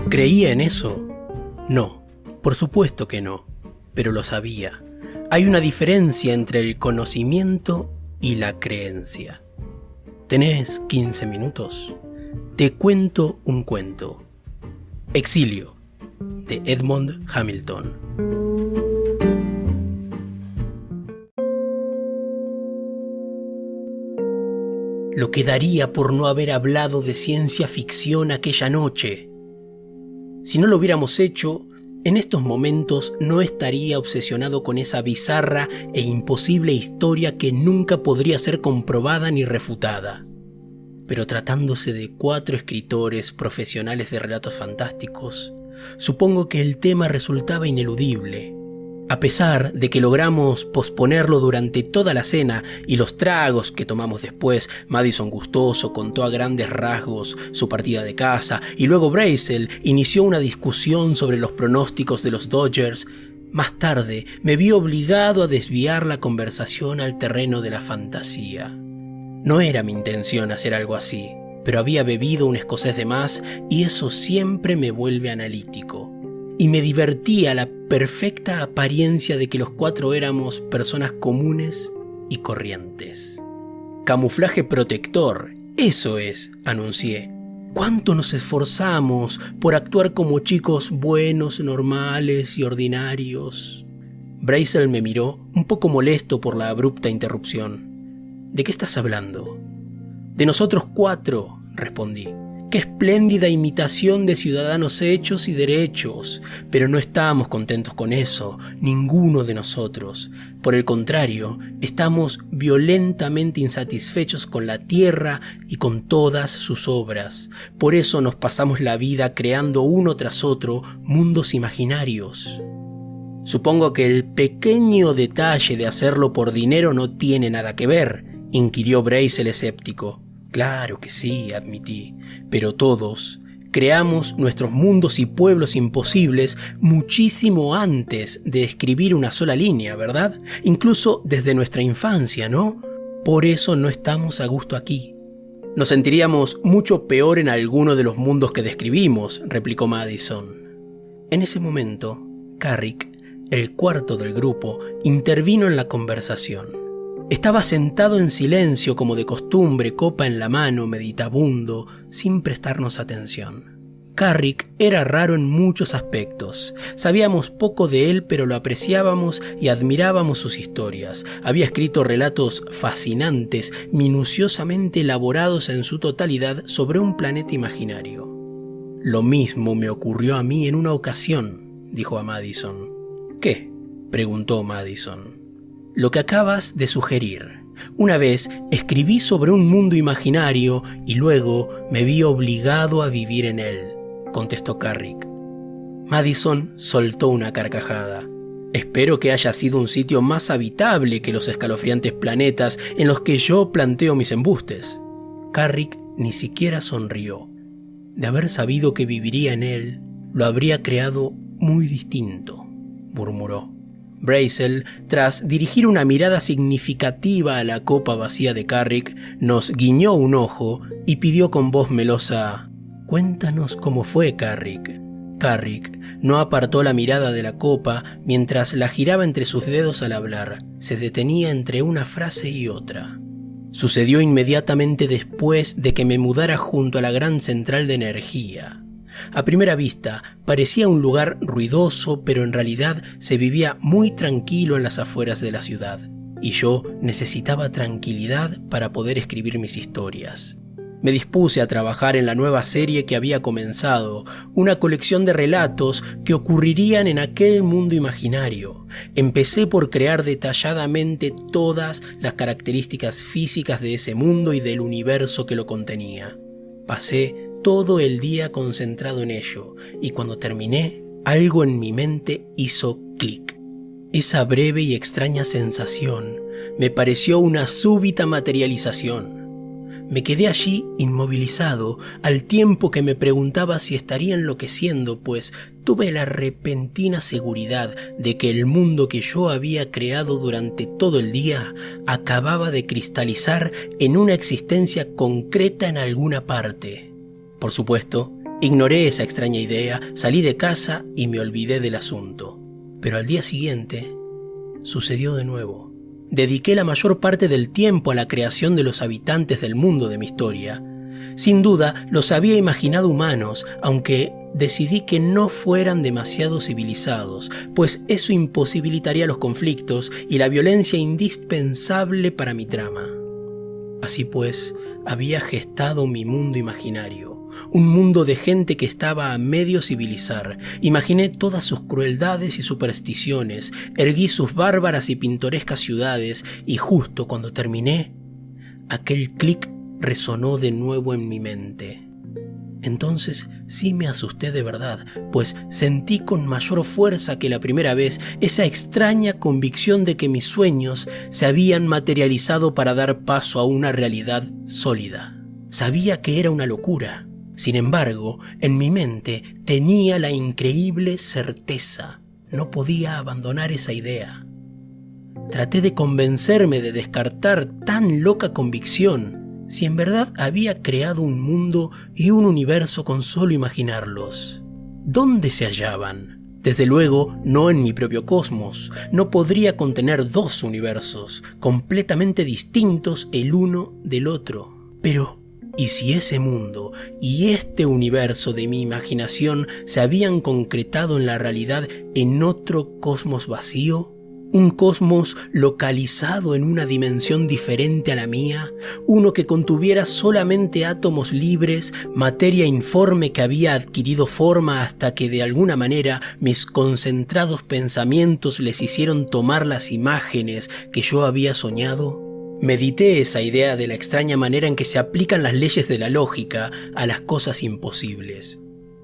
¿Creía en eso? No, por supuesto que no, pero lo sabía. Hay una diferencia entre el conocimiento y la creencia. ¿Tenés 15 minutos? Te cuento un cuento. Exilio, de Edmond Hamilton. Lo que daría por no haber hablado de ciencia ficción aquella noche. Si no lo hubiéramos hecho, en estos momentos no estaría obsesionado con esa bizarra e imposible historia que nunca podría ser comprobada ni refutada. Pero tratándose de 4 escritores profesionales de relatos fantásticos, supongo que el tema resultaba ineludible. A pesar de que logramos posponerlo durante toda la cena y los tragos que tomamos después, Madison gustoso contó a grandes rasgos su partida de caza y luego Brazel inició una discusión sobre los pronósticos de los Dodgers. Más tarde me vi obligado a desviar la conversación al terreno de la fantasía. No era mi intención hacer algo así, pero había bebido un escocés de más y eso siempre me vuelve analítico. Y me divertía la perfecta apariencia de que los 4 éramos personas comunes y corrientes. Camuflaje protector, eso es, anuncié. ¿Cuánto nos esforzamos por actuar como chicos buenos, normales y ordinarios? Brazel me miró, un poco molesto por la abrupta interrupción. ¿De qué estás hablando? De nosotros 4, respondí. ¡Qué espléndida imitación de ciudadanos hechos y derechos! Pero no estamos contentos con eso, ninguno de nosotros. Por el contrario, estamos violentamente insatisfechos con la tierra y con todas sus obras. Por eso nos pasamos la vida creando uno tras otro mundos imaginarios. Supongo que el pequeño detalle de hacerlo por dinero no tiene nada que ver, inquirió Brazel escéptico. Claro que sí, admití, pero todos creamos nuestros mundos y pueblos imposibles muchísimo antes de escribir una sola línea, ¿verdad? Incluso desde nuestra infancia, ¿no? Por eso no estamos a gusto aquí. Nos sentiríamos mucho peor en alguno de los mundos que describimos, replicó Madison. En ese momento, Carrick, el cuarto del grupo, intervino en la conversación. Estaba sentado en silencio como de costumbre, copa en la mano, meditabundo, sin prestarnos atención. Carrick era raro en muchos aspectos. Sabíamos poco de él, pero lo apreciábamos y admirábamos sus historias. Había escrito relatos fascinantes, minuciosamente elaborados en su totalidad sobre un planeta imaginario. Lo mismo me ocurrió a mí en una ocasión, dijo a Madison. ¿Qué?, preguntó Madison. Lo que acabas de sugerir. Una vez escribí sobre un mundo imaginario y luego me vi obligado a vivir en él, contestó Carrick. Madison soltó una carcajada. Espero que haya sido un sitio más habitable que los escalofriantes planetas en los que yo planteo mis embustes. Carrick ni siquiera sonrió. De haber sabido que viviría en él, lo habría creado muy distinto, murmuró. Brazel, tras dirigir una mirada significativa a la copa vacía de Carrick, nos guiñó un ojo y pidió con voz melosa: «Cuéntanos cómo fue, Carrick». Carrick no apartó la mirada de la copa mientras la giraba entre sus dedos al hablar. Se detenía entre una frase y otra. Sucedió inmediatamente después de que me mudara junto a la gran central de energía. A primera vista parecía un lugar ruidoso, pero en realidad se vivía muy tranquilo en las afueras de la ciudad, y yo necesitaba tranquilidad para poder escribir mis historias. Me dispuse a trabajar en la nueva serie que había comenzado, una colección de relatos que ocurrirían en aquel mundo imaginario. Empecé por crear detalladamente todas las características físicas de ese mundo y del universo que lo contenía. Pasé todo el día concentrado en ello, y cuando terminé, algo en mi mente hizo clic. Esa breve y extraña sensación me pareció una súbita materialización. Me quedé allí inmovilizado, al tiempo que me preguntaba si estaría enloqueciendo, pues tuve la repentina seguridad de que el mundo que yo había creado durante todo el día acababa de cristalizar en una existencia concreta en alguna parte. Por supuesto, Ignoré esa extraña idea, salí de casa y me olvidé del asunto. Pero al día siguiente sucedió de nuevo. Dediqué la mayor parte del tiempo a la creación de los habitantes del mundo de mi historia. Sin duda, los había imaginado humanos, aunque decidí que no fueran demasiado civilizados, pues eso imposibilitaría los conflictos y la violencia indispensable para mi trama. Así pues, había gestado mi mundo imaginario, un mundo de gente que estaba a medio civilizar. Imaginé todas sus crueldades y supersticiones, erguí sus bárbaras y pintorescas ciudades, y justo cuando terminé, aquel clic resonó de nuevo en mi mente. Entonces sí me asusté de verdad, pues sentí con mayor fuerza que la primera vez esa extraña convicción de que mis sueños se habían materializado para dar paso a una realidad sólida. Sabía que era una locura. Sin embargo, en mi mente tenía la increíble certeza. No podía abandonar esa idea. Traté de convencerme de descartar tan loca convicción. Si en verdad había creado un mundo y un universo con solo imaginarlos, ¿dónde se hallaban? Desde luego, no en mi propio cosmos. No podría contener dos universos, completamente distintos el uno del otro. Pero, ¿y si ese mundo y este universo de mi imaginación se habían concretado en la realidad en otro cosmos vacío? Un cosmos localizado en una dimensión diferente a la mía, uno que contuviera solamente átomos libres, materia informe que había adquirido forma hasta que de alguna manera mis concentrados pensamientos les hicieron tomar las imágenes que yo había soñado. Medité esa idea de la extraña manera en que se aplican las leyes de la lógica a las cosas imposibles.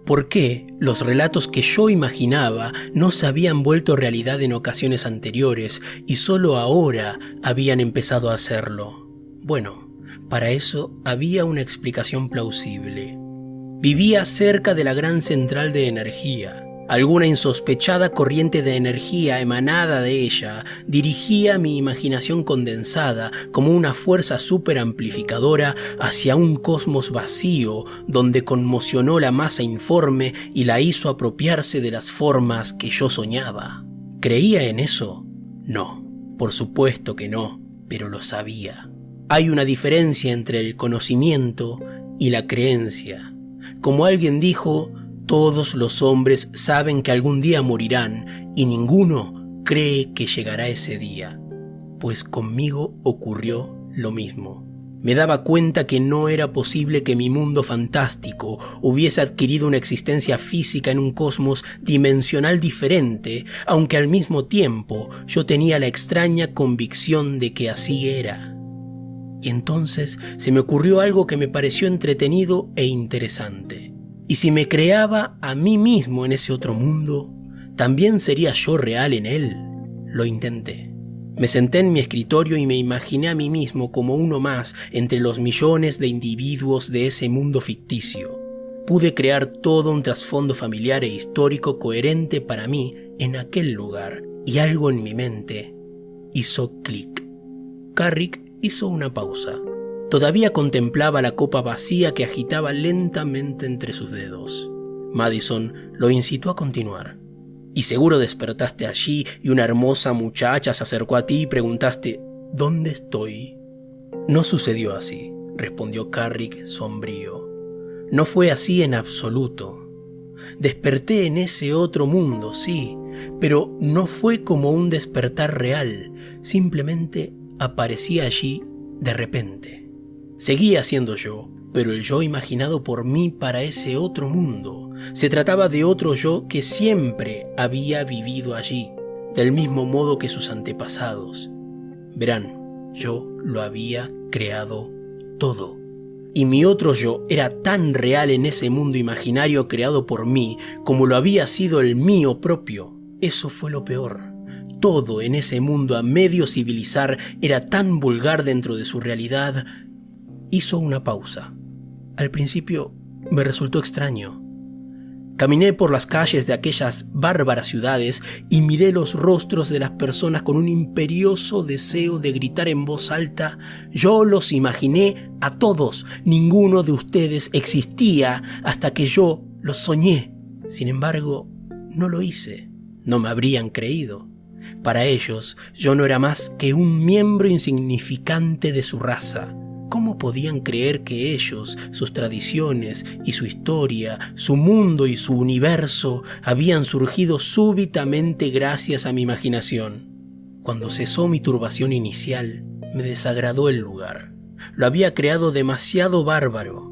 ¿Por qué los relatos que yo imaginaba no se habían vuelto realidad en ocasiones anteriores y solo ahora habían empezado a hacerlo? Bueno, para eso había una explicación plausible. Vivía cerca de la gran central de energía. Alguna insospechada corriente de energía emanada de ella dirigía mi imaginación condensada como una fuerza superamplificadora hacia un cosmos vacío donde conmocionó la masa informe y la hizo apropiarse de las formas que yo soñaba. ¿Creía en eso? No, por supuesto que no, pero lo sabía. Hay una diferencia entre el conocimiento y la creencia. Como alguien dijo, todos los hombres saben que algún día morirán y ninguno cree que llegará ese día. Pues conmigo ocurrió lo mismo. Me daba cuenta que no era posible que mi mundo fantástico hubiese adquirido una existencia física en un cosmos dimensional diferente, aunque al mismo tiempo yo tenía la extraña convicción de que así era. Y entonces se me ocurrió algo que me pareció entretenido e interesante. Y si me creaba a mí mismo en ese otro mundo, ¿también sería yo real en él? Lo intenté. Me senté en mi escritorio y me imaginé a mí mismo como uno más entre los millones de individuos de ese mundo ficticio. Pude crear todo un trasfondo familiar e histórico coherente para mí en aquel lugar, y algo en mi mente hizo clic. Carrick hizo una pausa. Todavía contemplaba la copa vacía que agitaba lentamente entre sus dedos. Madison lo incitó a continuar. Y seguro despertaste allí y una hermosa muchacha se acercó a ti y preguntaste, ¿dónde estoy? No sucedió así, respondió Carrick sombrío. No fue así en absoluto. Desperté en ese otro mundo, sí, pero no fue como un despertar real, simplemente aparecí allí de repente. Seguía siendo yo, pero el yo imaginado por mí para ese otro mundo. Se trataba de otro yo que siempre había vivido allí, del mismo modo que sus antepasados. Verán, yo lo había creado todo. Y mi otro yo era tan real en ese mundo imaginario creado por mí como lo había sido el mío propio. Eso fue lo peor. Todo en ese mundo a medio civilizar era tan vulgar dentro de su realidad. Hizo una pausa. Al principio me resultó extraño. Caminé por las calles de aquellas bárbaras ciudades y miré los rostros de las personas con un imperioso deseo de gritar en voz alta: yo los imaginé a todos, ninguno de ustedes existía hasta que yo Lo soñé. Sin embargo, no lo hice. No me habrían creído. Para ellos, yo no era más que un miembro insignificante de su raza. ¿Cómo podían creer que ellos, sus tradiciones y su historia, su mundo y su universo habían surgido súbitamente gracias a mi imaginación? Cuando cesó mi turbación inicial, me desagradó el lugar. Lo había creado demasiado bárbaro.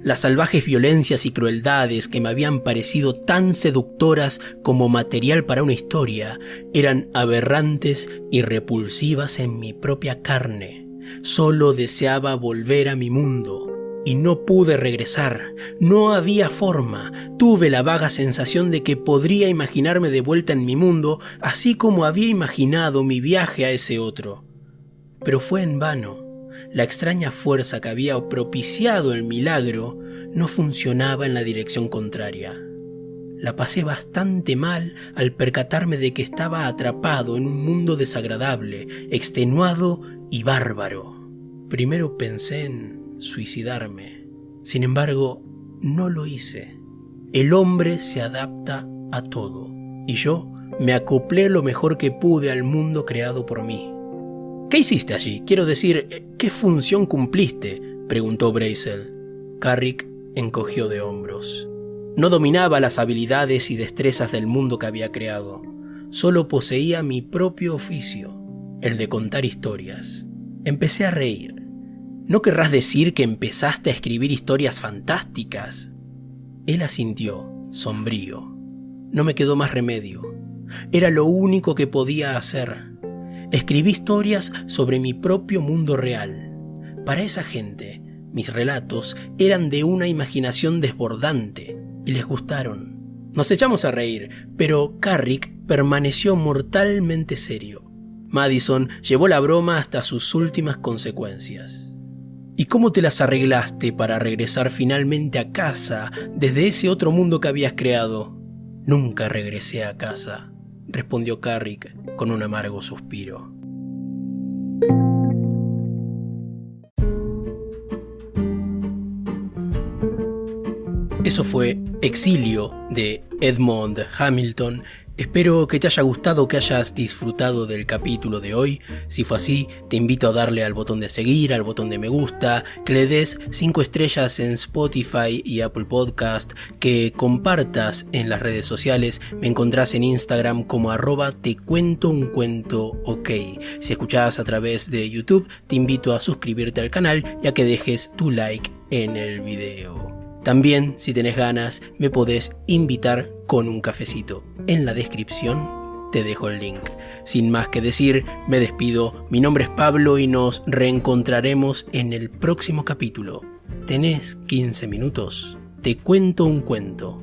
Las salvajes violencias y crueldades que me habían parecido tan seductoras como material para una historia eran aberrantes y repulsivas en mi propia carne. Solo deseaba volver a mi mundo y no pude regresar. No había forma. Tuve la vaga sensación de que podría imaginarme de vuelta en mi mundo, así como había imaginado mi viaje a ese otro. Pero fue en vano. La extraña fuerza que había propiciado el milagro no funcionaba en la dirección contraria. La pasé bastante mal al percatarme de que estaba atrapado en un mundo desagradable, extenuado y bárbaro. Primero pensé en suicidarme. Sin embargo, no lo hice. El hombre se adapta a todo, y yo me acoplé lo mejor que pude al mundo creado por mí. ¿Qué hiciste allí? Quiero decir, ¿qué función cumpliste?, preguntó Brazel. Carrick encogió de hombros. No dominaba las habilidades y destrezas del mundo que había creado. Solo poseía mi propio oficio, el de contar historias. Empecé a reír. ¿No querrás decir que empezaste a escribir historias fantásticas? Él asintió, sombrío. No me quedó más remedio. Era lo único que podía hacer. Escribí historias sobre mi propio mundo real. Para esa gente, mis relatos eran de una imaginación desbordante y les gustaron. Nos echamos a reír, pero Carrick permaneció mortalmente serio. Madison llevó la broma hasta sus últimas consecuencias. ¿Y cómo te las arreglaste para regresar finalmente a casa desde ese otro mundo que habías creado? Nunca regresé a casa, respondió Carrick con un amargo suspiro. Eso fue Exilio de Edmond Hamilton. Espero que te haya gustado, que hayas disfrutado del capítulo de hoy. Si fue así, te invito a darle al botón de seguir, al botón de me gusta, que le des 5 estrellas en Spotify y Apple Podcast, que compartas en las redes sociales. Me encontrás en Instagram como @tecuentouncuentook. Si escuchás a través de YouTube, te invito a suscribirte al canal y a que dejes tu like en el video. También, si tenés ganas, me podés invitar con un cafecito. En la descripción te dejo el link. Sin más que decir, me despido. Mi nombre es Pablo y nos reencontraremos en el próximo capítulo. ¿Tenés 15 minutos? Te cuento un cuento.